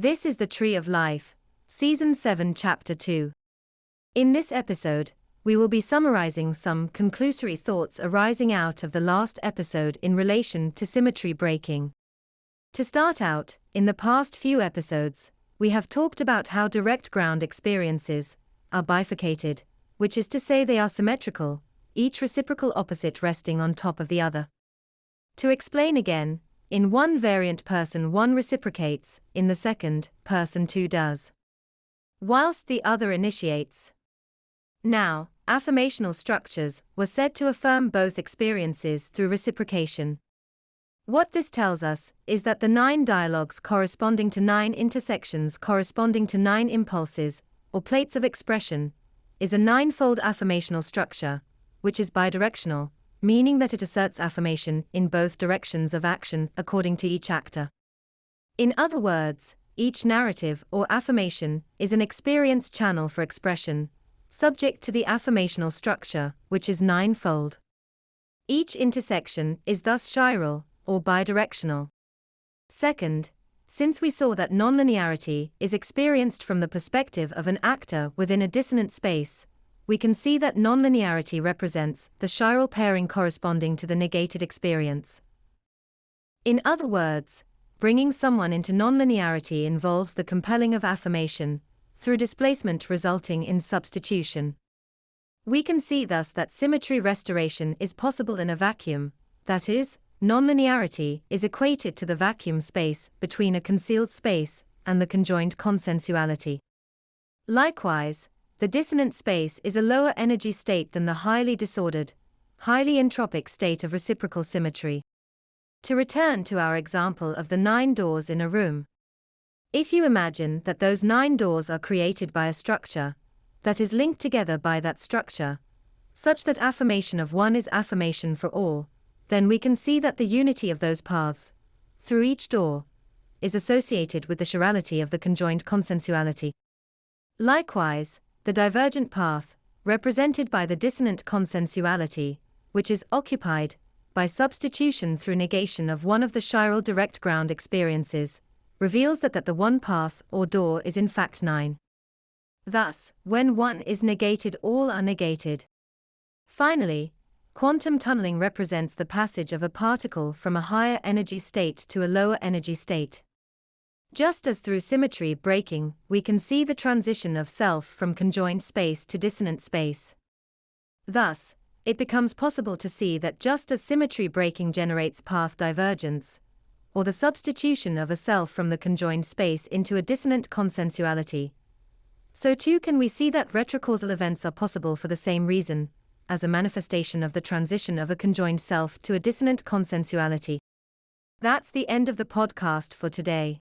This is the Tree of Life, Season 7, Chapter 2. In this episode, we will be summarizing some conclusory thoughts arising out of the last episode in relation to symmetry breaking. To start out, in the past few episodes, we have talked about how direct ground experiences are bifurcated, which is to say they are symmetrical, each reciprocal opposite resting on top of the other. To explain again, in one variant person one reciprocates, in the second person two does, whilst the other initiates. Now, affirmational structures were said to affirm both experiences through reciprocation. What this tells us is that the 9 dialogues corresponding to 9 intersections corresponding to 9 impulses, or plates of expression, is a 9-fold affirmational structure, which is bidirectional, meaning that it asserts affirmation in both directions of action according to each actor. In other words, each narrative or affirmation is an experience channel for expression, subject to the affirmational structure, which is 9-fold. Each intersection is thus chiral, or bidirectional. Second, since we saw that nonlinearity is experienced from the perspective of an actor within a dissonant space, we can see that nonlinearity represents the chiral pairing corresponding to the negated experience. In other words, bringing someone into nonlinearity involves the compelling of affirmation, through displacement resulting in substitution. We can see thus that symmetry restoration is possible in a vacuum, that is, nonlinearity is equated to the vacuum space between a concealed space and the conjoined consensuality. Likewise, the dissonant space is a lower energy state than the highly disordered, highly entropic state of reciprocal symmetry. To return to our example of the 9 doors in a room. If you imagine that those 9 doors are created by a structure that is linked together by that structure, such that affirmation of one is affirmation for all, then we can see that the unity of those paths, through each door, is associated with the chirality of the conjoined consensuality. Likewise, the divergent path, represented by the dissonant consensuality, which is occupied by substitution through negation of one of the chiral direct ground experiences, reveals that the one path or door is in fact 9. Thus, when one is negated, all are negated. Finally, quantum tunneling represents the passage of a particle from a higher energy state to a lower energy state. Just as through symmetry breaking, we can see the transition of self from conjoined space to dissonant space. Thus, it becomes possible to see that just as symmetry breaking generates path divergence, or the substitution of a self from the conjoined space into a dissonant consensuality, so too can we see that retrocausal events are possible for the same reason, as a manifestation of the transition of a conjoined self to a dissonant consensuality. That's the end of the podcast for today.